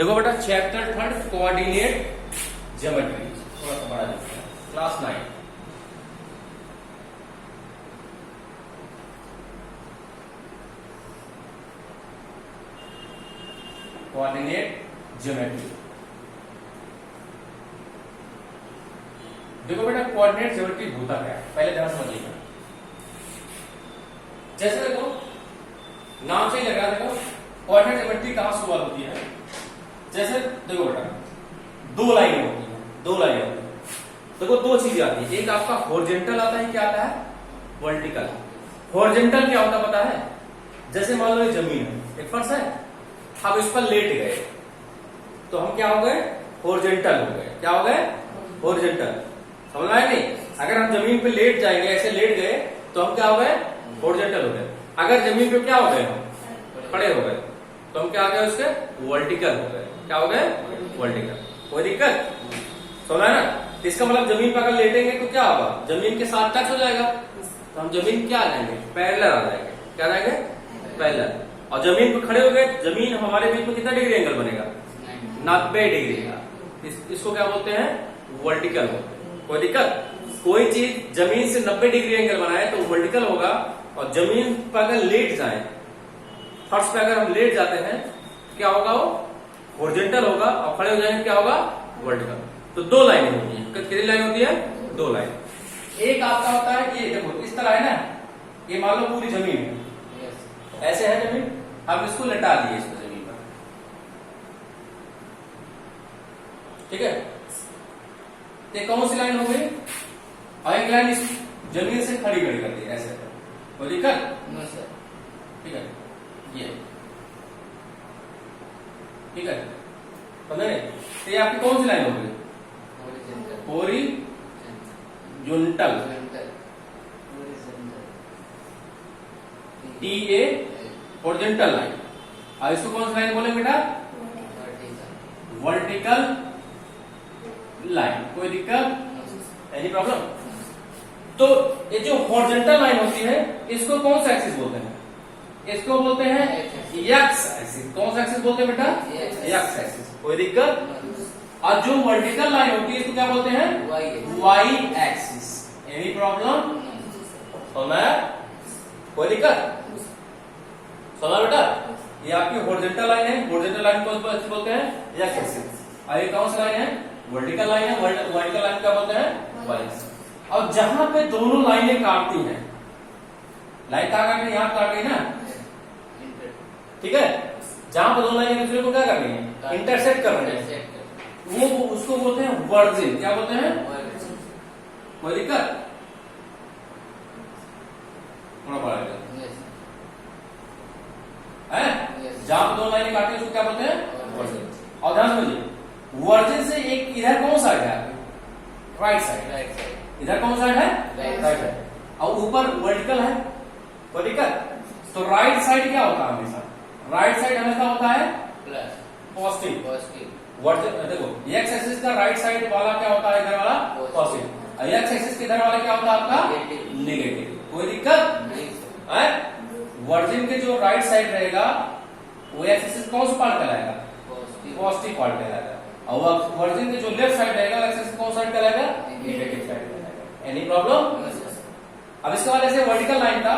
देखो बेटा chapter 3 coordinate geometry, थोड़ा सा बड़ा लिखते हैं, क्लास 9। Coordinate geometry. देखो बेटा कोऑर्डिनेट ज्योमेट्री होता क्या है, पहले ध्यान समझिएगा। जैसे देखो नाम से ही लग रहा है, देखो कोऑर्डिनेट ज्योमेट्री कहां शुरुआत होती है। जैसे देखो बेटा दो लाइनें होती हैं, दो लाइनें होती हैं, देखो दो चीजें आती है। एक आपका हॉरिजॉन्टल आता है, क्या आता है, वर्टिकल। हॉरिजॉन्टल क्या होता है पता है, जैसे मान लो ये जमीन है, एक फर्श है, हम इस पर लेट गए तो हम क्या हो गए, हॉरिजॉन्टल हो गए। क्या हो गए, हॉरिजॉन्टल। समझ आया नहीं? अगर हम जमीन पे लेट जाएंगे, ऐसे लेट गए तो हम क्या हो गए, हॉरिजॉन्टल हो गए। अगर जमीन पे क्या हो गए, हम खड़े हो गए तो हम क्या हो गए, उसके वर्टिकल हो गए। क्या हो गए, वर्टिकल। कोई दिक्कत? समझ आया ना? इसका मतलब जमीन पर अगर लेटेंगे तो क्या होगा, जमीन के साथ टच हो जाएगा, तो हम जमीन क्या आ जाएंगे, पैरेलल आ जाएंगे। क्या आ जाएंगे, पैरेलल। और जमीन पर खड़े हो गए, जमीन हमारे बीच में कितना डिग्री एंगल बनेगा, 90 डिग्री का। इसको क्या बोलते हैं, वर्टिकल। कोई दिक्कत? कोई चीज जमीन से 90 डिग्री एंगल बनाए तो वर्टिकल होगा, और जमीन पर अगर लेट जाए, फर्श पे अगर हम लेट जाते हैं क्या होगा, वो हॉरिजॉन्टल होगा, और खड़े हो जाएंगे क्या होगा, वर्टिकल। तो दो लाइनें होती हैं। कितनी लाइन होती है, दो लाइन। एक आपका होता है, ये देखो इस तरह है ना, ये मान लो पूरी जमीन है, ऐसे है जमीन, हम इसको लटा दिए इसको जमीन पर, ठीक है। ये कौन सी लाइन हो गई, और एक लाइन इस जमीन से खड़ी खड़ी कर दी ऐसे, कोई दिक्कत? ठीक है, ये ठीक है, समझे? तो ये आपकी कौन सी लाइन हो गई, हॉरिजॉन्टल, TA हॉरिजॉन्टल लाइन। और इसको कौन सी लाइन बोले बेटा, वर्टिकल लाइन। कोई दिक्कत, एनी प्रॉब्लम? तो ये जो हॉरिजॉन्टल लाइन होती है इसको कौन सा एक्सिस बोलते हैं, इसको बोलते हैं एक्स एक्सिस। कौन सा एक्सिस बोलते हैं बेटा, एक्स एक्सिस। कोई दिक्कत? और जो वर्टिकल लाइन होती है इसको क्या बोलते हैं, वाई एक्सिस। Any problem? समझ? कोई दिक्कत? समझ बेटा? ये आपकी हॉरिजॉन्टल लाइन है, हॉरिजॉन्टल लाइन को बोलते हैं एक्स एक्सिस। और ये कौन सी लाइन है, वर्टिकल लाइन है, वर्टिकल लाइन क्या बोलते हैं, वाई एक्सिस। और जहां पे दोनों लाइनें काटती हैं, लाइन कहां काट रही है, यहां काट रही है ना, ठीक है। जहां पर दोनों लाइनें दूसरे को क्या कर रही है, इंटरसेक्ट कर रही है, वो उसको बोलते हैं वर्जिन। क्या बोलते हैं, कोई दिक्कत? थोड़ा बड़ा है, जहां पर दोनों लाइनें काटती है उसको क्या बोलते हैं, वर्जिन। और ध्यान समझिए, वर्जिन से एक इधर कौन साइड है, राइट साइड। इधर कौन साइड है, राइट साइड। और ऊपर वर्टिकल है, कोई दिक्कत? तो राइट साइड क्या होता है, हमेशा राइट साइड हमेशा होता है पॉजिटिव। देखो एक्स एक्सिस का राइट साइड वाला क्या होता है, इधर वाला पॉजिटिव, और एक्स एक्सिस के इधर वाला क्या होता है आपका, नेगेटिव। कोई दिक्कत है? वर्जिन के जो राइट साइड रहेगा वो एक्स एक्सिस कौन सा पार्ट कहलाएगा, पॉजिटिव पार्ट कहलाएगा। और वर्जिन के जो लेफ्ट साइड रहेगा एक्स एक्सिस कौन साइड कहलाएगा, नेगेटिव साइड कहलाएगा। Any problem? अब इसके बाद ऐसे वर्टिकल लाइन का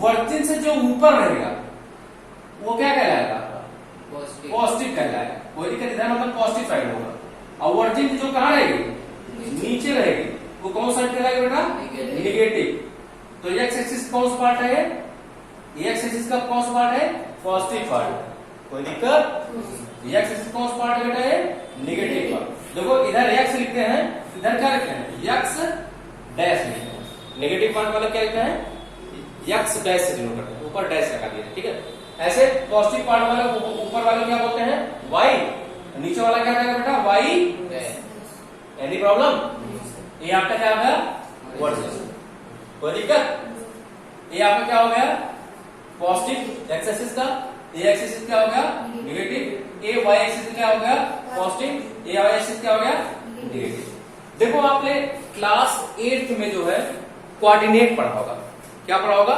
वर्जिन से जो ऊपर रहेगा वो क्या कहलाएगा, पॉजिटिव कहलाएगा। कोई दिक्कत? इधर मतलब पॉजिटिव साइड होगा। और वर्जिन जो कहां रहेगी, नीचे रहेगी, वो कौन साइड कहलाएगा बेटा, नेगेटिव। तो एक्स एक्सिस कौन सा पार्ट है, एक्स एक्सिस का कौन सा पार्ट है, पॉजिटिव पार्ट। कोई दिक्कत? एक्स एक्सिस कौन सा पार्ट है बेटा, ये नेगेटिव पार्ट। देखो इधर एक्स लिखते हैं, इधर क्या लिखते हैं, एक्स डैश लिखते हैं। नेगेटिव पार्ट वाला क्या लिखते हैं, एक्स डैश से डिनोट करते हैं, ऊपर डैश लगा दिया, ठीक है। ऐसे पॉजिटिव पार्ट वाला ऊपर वाले क्या बोलते हैं, वाई, नीचे वाला क्या रहेगा बेटा, वाई। Any problem? ये आपका क्या हो गया, वर्जिन। कोई दिक्कत? ये आपका क्या हो गया, पॉजिटिव एक्स एक्सिस का, ए एक्स एक्सिस क्या हो गया, नेगेटिव। ए वाई एक्सिस क्या हो गया, पॉजिटिव। ए वाई एक्सिस क्या हो गया, नेगेटिव। देखो आपने क्लास 8 में जो है कोऑर्डिनेट पढ़ा होगा। क्या पढ़ा होगा,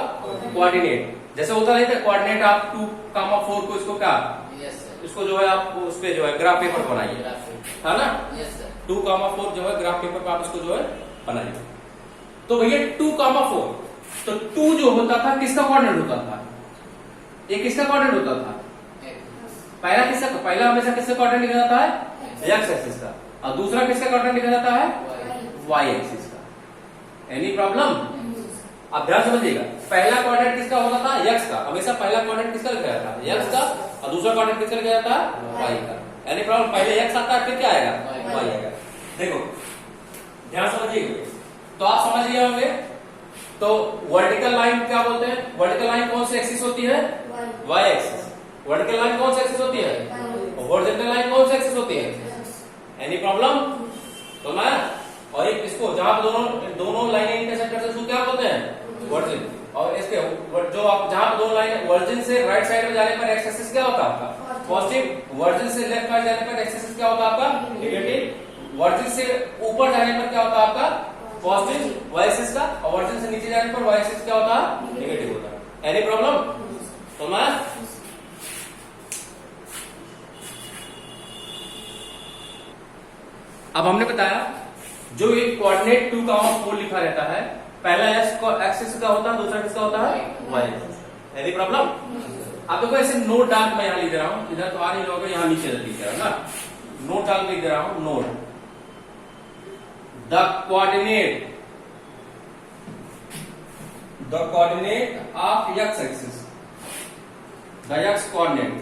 कोऑर्डिनेट। जैसे होता नहीं था कोऑर्डिनेट आप 2, 4 को इसको क्या इसको जो है आप उस पे जो है ग्राफ पेपर बनाइए, है ना। 2,4 जो है ग्राफ पेपर पे आप इसको जो है बनाइए। तो भैया 2,4, तो 2 जो होता था किसका कोऑर्डिनेट होता था? ये किसका कोऑर्डिनेट होता था? पहला किसका, पहला हमेशा किसका कोऑर्डिनेट लिखा जाता है? एक्स एक्सिस का। और दूसरा किसका कोऑर्डिनेट लिखा जाता है? वाई एक्सिस का। Any problem? आप ध्यान समझिएगा, पहला कोऑर्डिनेट किसका होता था? एक्स का। हमेशा पहला कोऑर्डिनेट किसका लिखा जाता है? एक्स का। और दूसरा कोऑर्डिनेट किसका लिखा जाता है? वाई का। Any problem? पहले एक्स आता है फिर क्या आएगा? वाई आएगा। देखो ध्यान समझिएगा, तो आप समझ गए होंगे। तो वर्टिकल लाइन क्या बोलते हैं? वर्टिकल लाइन कौन सी एक्सिस होती है? Y axis. वर्टिकल लाइन कौन सी एक्सिस होती है? हॉरिजॉन्टल लाइन कौन सी एक्सिस होती है? Any problem? तो मैं और एक इसको जहां दोनों लाइनें इंटरसेक्ट करते हैं उसको क्या बोलते हैं? वर्जिन। और इसके जो आप जहां दोनों लाइन वर्जिन से राइट साइड में जाने पर एक्स एक्सिस क्या होता है आपका? पॉजिटिव। वर्जिन से लेफ्ट साइड जाने पर एक्स एक्सिस क्या होता है आपका? नेगेटिव। वर्जिन से ऊपर जाने पर क्या होता है आपका? पॉजिटिव वाई एक्सिस का। और वर्जिन से नीचे जाने पर वाई एक्सिस क्या होता है? नेगेटिव होता है। Any problem? तो मैं अब हमने बताया जो एक कोऑर्डिनेट 2,4 लिखा रहता है, पहला एक्सिस का होता है, दूसरा किसका होता है? Y axis. Any problem? आप देखो ऐसे नोट डाल मैं यहां लिख दे रहा हूं, इधर तो आ नहीं रहोगे, यहां नीचे लिख दे रहा हूं ना, नोट डाल लिख दे रहा हूं। Note the coordinate of x axis, the x coordinate,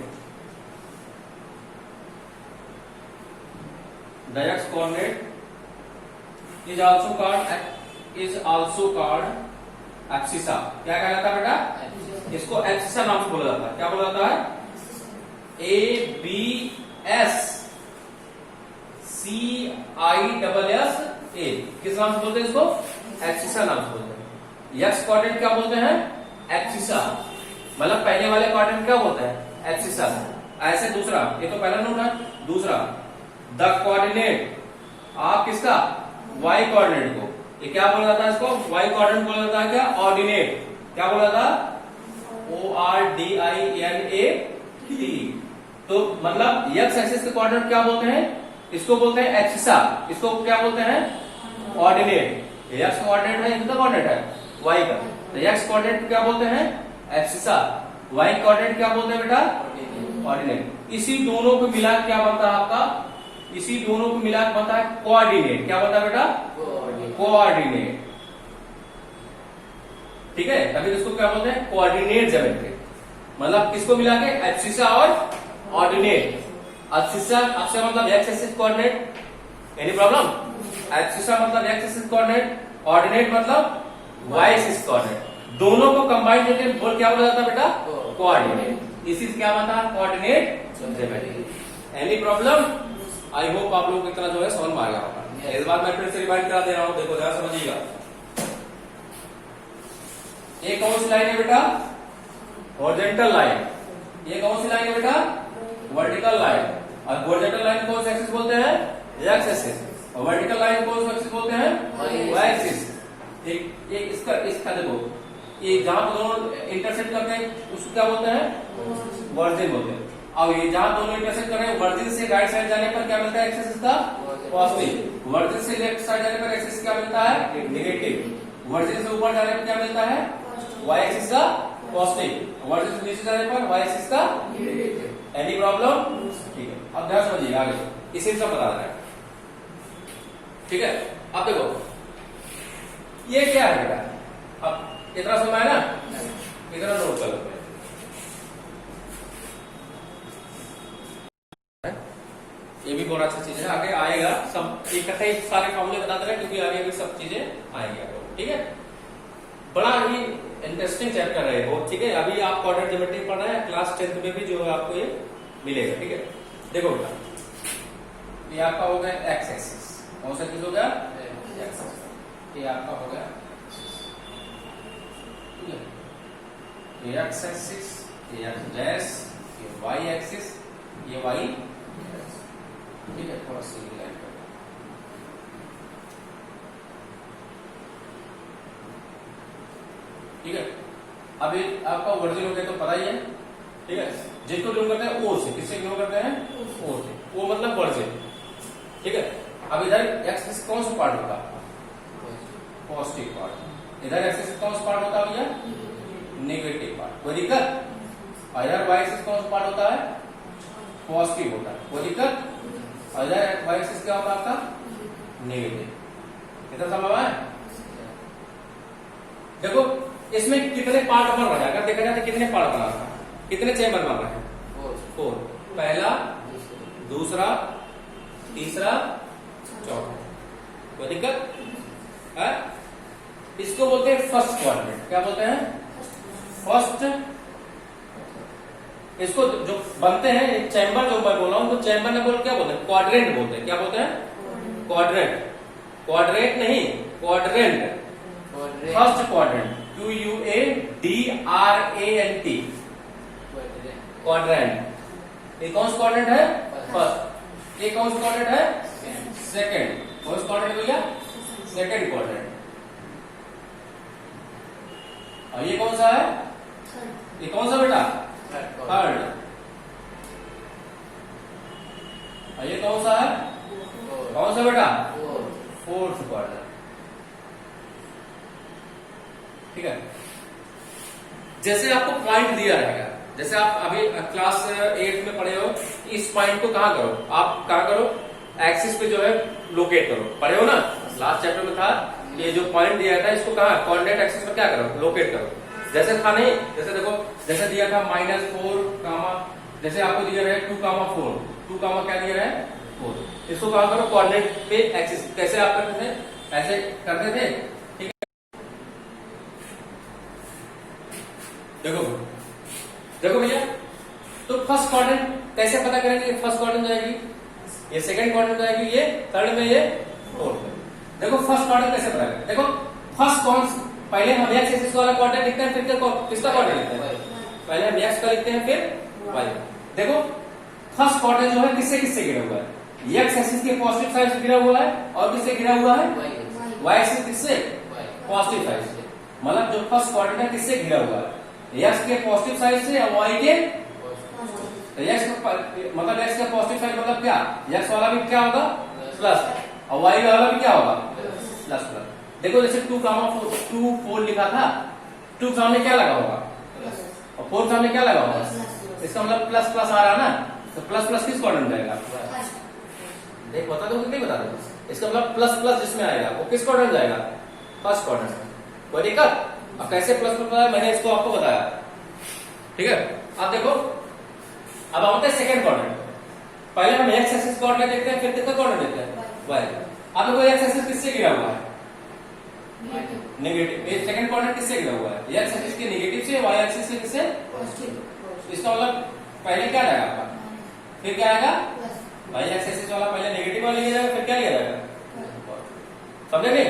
the x coordinate is also called abscissa। क्या कहलाता है बेटा? इसको abscissa नाम से बोला जाता है। क्या बोला जाता है? ABSCISSA। किस नाम से बोलते हैं इसको? abscissa नाम से बोलते हैं। x कोऑर्डिनेट क्या बोलते हैं? abscissa। मतलब पहले वाले कोऑर्डिनेट क्या बोलते हैं? abscissa। ऐसे दूसरा, ये तो पहला नोट है। दूसरा द कोऑर्डिनेट आप किसका? वाई कोऑर्डिनेट को, ये क्या बोला जाता है? इसको वाई कोऑर्डिनेट बोला जाता है। क्या? ऑर्डिनेट। क्या बोला जाता? ORDINAT। तो मतलब एक्स एक्सिस के कोऑर्डिनेट क्या बोलते हैं? इसको बोलते हैं एक्सिसा। इसको क्या बोलते हैं? ऑर्डिनेट। एक्स कोऑर्डिनेट है, इनका कोऑर्डिनेट है वाई का, तो एक्स कोऑर्डिनेट क्या बोलते हैं? एक्सिसा। वाई कोऑर्डिनेट क्या बोलते हैं बेटा? ऑर्डिनेट। इसी दोनों को मिला क्या बनता है आपका? इसी दोनों को मिला के बनता है कोऑर्डिनेट। क्या बनता है बेटा? कोऑर्डिनेट। ठीक है, तभी इसको क्या बोलते हैं? Coordinate geometry. मतलब किसको मिला के? एब्सिसा और ऑर्डिनेट। एब्सिसा आपसे मतलब x axis coordinate. Any problem? Abscissa मतलब एक्स एक्सिस कोऑर्डिनेट, ऑर्डिनेट मतलब वाई एक्सिस कोऑर्डिनेट। दोनों को कंबाइन करके बोल क्या बोला जाता है बेटा? कोऑर्डिनेट। इसी से क्या बनता है? Coordinate geometry. Any problem? I hope आप लोग इतना जो है समझ में आ गया होगा। इस बार मैं फिर से रिवाइज करा दे रहा हूं, देखो जरा समझिएगा। ये कौन सी लाइन है बेटा? Horizontal line. ये कौन सी लाइन है बेटा? Vertical line. और हॉरिजॉन्टल लाइन कौन सा एक्सिस बोलते हैं? X axis. और वर्टिकल लाइन कौन सा एक्सिस बोलते हैं? Y axis. ठीक, ये इसका देखो, ये जहां दोनों इंटरसेक्ट करते हैं उसको क्या बोलते हैं? वर्जिन बोलते हैं। अब ये जहां दोनों इंटरसेक्ट कर रहे हैं, वर्जिन से राइट साइड जाने पर क्या मिलता है? एक्सिस का पॉजिटिव। वर्जिन से लेफ्ट साइड जाने पर एक्सिस क्या मिलता है? नेगेटिव। वर्जिन से ऊपर जाने पर क्या मिलता है? वाई एक्सिस का पॉजिटिव। वर्जिन से नीचे जाने पर वाई एक्सिस का नेगेटिव। Any problem? ठीक है, अब ध्यान समझिए आगे, इसी से बता रहा है। ठीक है, अब देखो ये क्या है बेटा? अब इतना समझ है ना, इतना नोट कर लो। ये भी बहुत अच्छा चीज है, आगे आएगा सब इकट्ठे सारे फॉर्मूले बताते रहे, क्योंकि आगे भी सब चीजें आएंगे। ठीक है, बड़ा ही इंटरेस्टिंग चैप्टर है वो। ठीक है, अभी आप कोऑर्डिनेट ज्योमेट्री पढ़ रहे हैं, क्लास 10th में भी जो है आपको ये मिलेगा। ठीक है, देखो बेटा ये आपका हो गया एक्स एक्सिस। कौन सा चीज हो गया? एक्स। ये आपका हो गया ये एक्स एक्सिस, ये एक्स डैश, ये वाई एक्सिस, ये वाई। ठीक है, थोड़ा सीधी लाइन कर। ठीक है, अभी आपका वर्जिन हो गया तो पता ही है। ठीक है, जिसको बिलोंग करते हैं ओ से, किससे बिलोंग करते हैं ओ से, ओ मतलब वर्जिन, ठीक है। अब इधर एक्स एक्सिस कौन सा पार्ट होता है, पॉजिटिव पार्ट, इधर एक्स एक्सिस कौन सा पार्ट होता है भैया, नेगेटिव पार्ट, कोई दिक्कत। और इधर वाई एक्सिस कौन सा पार्ट होता है, पॉजिटिव होता है, कोई दिक्कत। और इधर वाई एक्सिस क्या होता है आपका, नेगेटिव। इधर समझ आया। देखो इसमें कितने पार्ट बन रहा है, अगर देखा जाए तो कितने पार्ट बना रहा है, कितने चेंबर बन रहे हैं, 4। पहला, दूसरा, तीसरा, चौथा, कोई दिक्कत है। इसको बोलते हैं फर्स्ट क्वाड्रेंट, क्या बोलते हैं, फर्स्ट। इसको जो बनते हैं चैम्बर, जो मैं बोल रहा हूं तो चैम्बर ने बोल क्या बोलते हैं, क्वाड्रेंट बोलते हैं, क्या बोलते हैं, क्वाड्रेंट, क्वाड्रेंट नहीं quadrant, first quadrant, QUADRANT, quadrant. ये कौन सा क्वाड्रेंट है, फर्स्ट। ये कौन सा क्वाड्रेंट है, सेकंड। कौन सा क्वाड्रेंट भैया, सेकंड क्वाड्रेंट। और ये कौन सा है, ये कौन सा बेटा, थर्ड। और ये कौन सा है, कौन सा बेटा, फोर्थ क्वाड्रेंट, ठीक है। जैसे आपको पॉइंट दिया रहेगा, जैसे आप अभी क्लास 8 में पढ़े हो, इस पॉइंट को कहां करो, आप कहां करो, एक्सिस पे जो है लोकेट करो, पढ़े हो ना, लास्ट चैप्टर में था, ये जो पॉइंट दिया था इसको कहां, कोऑर्डिनेट एक्सिस पे क्या करो, लोकेट करो। जैसे था नहीं, जैसे देखो, जैसे दिया था -4 कामा, जैसे आपको दिया रहा है 2,4, 2 कामा क्या दिया रहा है 4, इसको कहां करो, कोऑर्डिनेट पे एक्सिस। कैसे आप करते थे, ऐसे करते थे, ठीक है। देखो देखो भैया, तो फर्स्ट क्वाड्रेंट कैसे पता करेंगे, फर्स्ट क्वाड्रेंट जाएगी, ये सेकंड क्वाड्रेंट जाएगी, ये थर्ड में, ये फोर्थ में। देखो फर्स्ट क्वाड्रेंट कैसे पता करें, देखो फर्स्ट कौन, पहले हम एक्स एक्सिस वाला क्वाड्रेंट लिखते हैं, फिर किसका क्वाड्रेंट लिखते हैं, पहले हम एक्स का लिखते हैं, फिर वाई। देखो फर्स्ट क्वाड्रेंट जो है किससे किससे घिरा हुआ है, एक्स एक्सिस के पॉजिटिव साइड से घिरा हुआ है, और किससे घिरा हुआ है, वाई एक्सिस किससे, पॉजिटिव साइड से। मतलब जो फर्स्ट क्वाड्रेंट है किससे घिरा हुआ है, एक्स के पॉजिटिव साइड से और वाई के, एक्स मतलब एक्स का पॉजिटिव साइड मतलब क्या, एक्स वाला भी क्या होगा, प्लस, और वाई वाला भी क्या होगा, प्लस प्लस। देखो जैसे 2, 4 लिखा था, 2 सामने क्या लगा होगा, और 4 सामने क्या लगा होगा, इसका मतलब प्लस प्लस आ रहा है ना, तो प्लस प्लस किस क्वाड्रेंट में जाएगा, देख बता दो कि नहीं बता दो, इसका मतलब प्लस प्लस जिसमें आएगा वो किस क्वाड्रेंट जाएगा, फर्स्ट क्वाड्रेंट। कोई दिक्कत। अब कैसे प्लस प्लस बताया, मैंने इसको आपको बताया, ठीक है। अब देखो, अब आते हैं सेकंड क्वाड्रेंट। पहले हम एक्स एक्सिस कोऑर्डिनेट देखते हैं, फिर किसका कोऑर्डिनेट देखते हैं, वाई। अब देखो एक्स एक्सिस किससे घिरा हुआ है, नेगेटिव। ये सेकंड क्वाड्रेंट किससे घिरा हुआ है, एक्स एक्सिस के नेगेटिव से, वाई एक्सिस से किससे, पॉजिटिव। इसका मतलब पहले क्या आएगा आपका, फिर क्या आएगा, वाई एक्स एक्सिस वाला पहले नेगेटिव वाला लिया जाएगा, फिर क्या लिया जाएगा, समझे नहीं।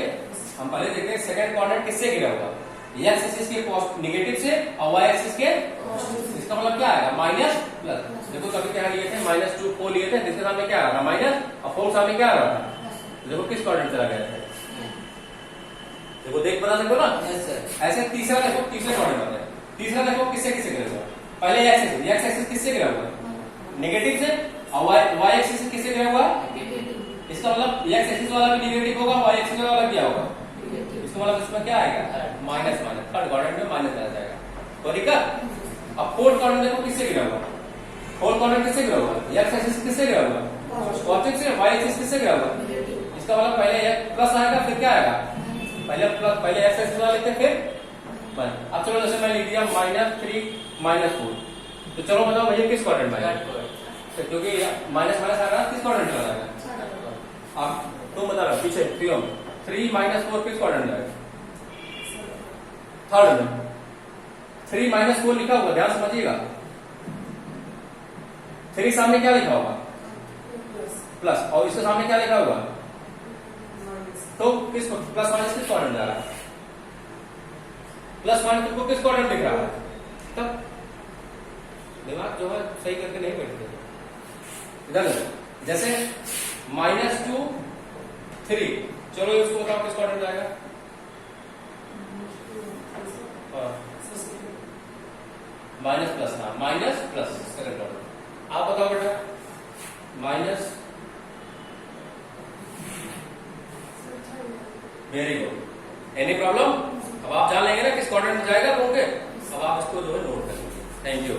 हम पहले देखते हैं सेकंड क्वाड्रेंट किससे घिरा हुआ, एक्स एक्सिस के नेगेटिव से और वाई एक्सिस के, इसका मतलब क्या आएगा, माइनस प्लस। देखो कभी क्या लिए थे, -2, 4 लिए थे, जिसके सामने क्या आ रहा था, माइनस, और 4 सामने क्या आ रहा था, देखो किस क्वाड्रेंट चला गया था, देखो देख बता सकते हो ना। ऐसे तीसरा देखो, तीसरे क्वाड्रेंट में, तीसरा देखो किससे किससे घिरा हुआ, पहले एक्स एक्सिस किससे घिरा हुआ है, नेगेटिव से, और वाई एक्सिस किससे घिरा हुआ है, इसका मतलब एक्स एक्सिस वाला भी नेगेटिव होगा, वाई एक्सिस वाला क्या होगा, इसका मतलब इसमें क्या आएगा, माइनस माइनस, थर्ड क्वाड्रेंट में माइनस आ जाएगा, तो ठीक है। अब फोर्थ क्वाड्रेंट देखो किससे घिरा हुआ, फोर्थ क्वाड्रेंट किससे घिरा हुआ, एक्स एक्सिस किससे घिरा हुआ, पॉजिटिव से, वाई एक्सिस किससे घिरा हुआ, इसका मतलब पहले प्लस आएगा, फिर क्या आएगा, पहले प्लस, पहले एक्स एक्सिस वाला लिखते हैं, फिर अब चलो जैसे मैं लिख दिया -3 -4, तो चलो बताओ भैया किस क्वाड्रेंट में आएगा, क्योंकि माइनस माइनस आ रहा है, किस क्वाड्रेंट में आएगा, अब तुम बता रहा पीछे 3 -4 किस क्वाड्रेंट में आएगा, थर्ड में। 3 -4 लिखा होगा, ध्यान समझिएगा, 3 सामने क्या लिखा होगा, प्लस, और इसके सामने क्या लिखा होगा, तो किस प्लस माइनस किस क्वाड्रेंट जा रहा है, प्लस माइनस तुमको किस क्वाड्रेंट दिख रहा है, तब दिमाग जो है सही करके नहीं बैठते इधर। जैसे -2 3, चलो इसको बताओ किस क्वाड्रेंट जाएगा, माइनस प्लस, हाँ माइनस प्लस सेकंड टर्म। आप बताओ बेटा minus, very good. Any problem? अब आप जान लेंगे ना किस क्वाड्रेंट में जाएगा, ओके। अब आप इसको जो है नोट कर लीजिए। Thank you.